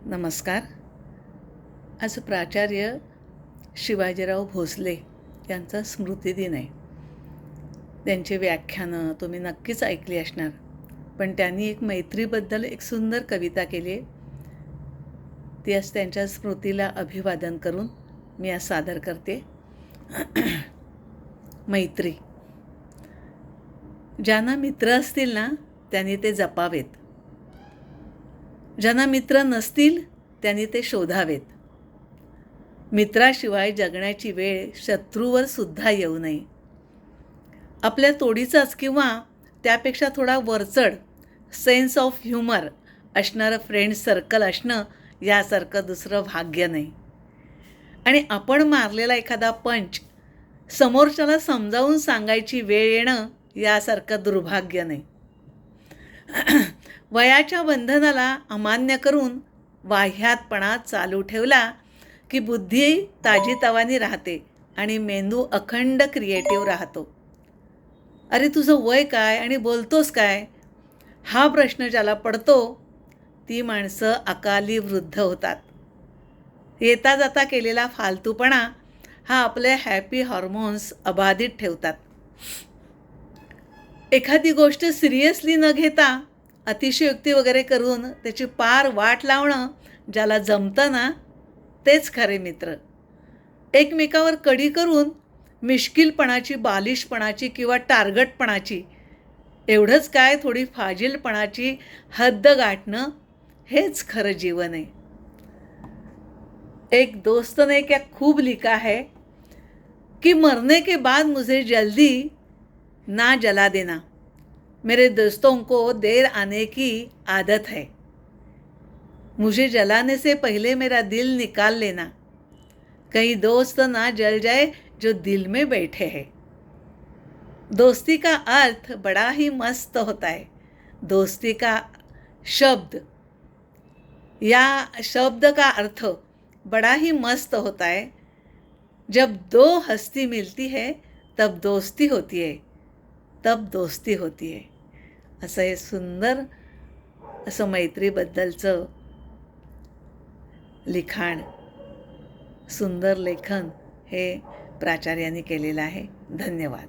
नमस्कार. आज प्राचार्य शिवाजीराव भोसले यांचा स्मृतिदिन आहे. त्यांची व्याख्यानं तुम्ही नक्कीच ऐकली असणार, पण त्यांनी एक मैत्रीबद्दल एक सुंदर कविता केली आहे. ती आज त्यांच्या स्मृतीला अभिवादन करून मी आज सादर करते. मैत्री. ज्यांना मित्र असतील ना त्यांनी ते जपावेत, ज्यांना मित्र नसतील त्यांनी ते शोधावेत. मित्राशिवाय जगण्याची वेळ शत्रूवर सुद्धा येऊ नये. आपल्या तोडीचाच किंवा त्यापेक्षा थोडा वरचढ सेन्स ऑफ ह्युमर असणारं फ्रेंड सर्कल असणं यासारखं दुसरं भाग्य नाही. आणि आपण मारलेला एखादा पंच समोरच्याला समजावून सांगायची वेळ येणं यासारखं दुर्भाग्य नाही. वयाच्या बंधनाला अमान्य करून वाह्यातपणा चालू ठेवला की बुद्धी ताजीतवानी राहते आणि मेंदू अखंड क्रिएटिव्ह राहतो. अरे तुझं वय काय आणि बोलतोस काय हा प्रश्न ज्याला पडतो ती माणसं अकाली वृद्ध होतात. येता जाता केलेला फालतूपणा हा आपले हॅपी हॉर्मोन्स अबाधित ठेवतात. एखादी गोष्ट सिरियसली न घेता अतिशयोक्ती वगैरे करून त्याची पार वाट लावणं ज्याला जमतं ना तेच खरे मित्र. एकमेकावर कडी करून मिश्किलपणाची, बालिशपणाची किंवा टार्गटपणाची, एवढंच काय थोडी फाजीलपणाची हद्द गाठणं हेच खरं जीवन आहे. एक दोस्त ने क्या खूब लिखा है कि मरने के बाद मुझे जल्दी ना जला देना, मेरे दोस्तों को देर आने की आदत है. मुझे जलाने से पहले मेरा दिल निकाल लेना, कहीं दोस्त ना जल जाए जो दिल में बैठे हैं. दोस्ती का अर्थ बड़ा ही मस्त होता है. दोस्ती का शब्द या शब्द का अर्थ बड़ा ही मस्त होता है. जब दो हस्ती मिलती है तब दोस्ती होती है, तब दोस्ती होती है. असं हे सुंदर असं मैत्रीबद्दलचं लिखाण, सुंदर लेखन हे प्राचार्यांनी केलेलं आहे. धन्यवाद.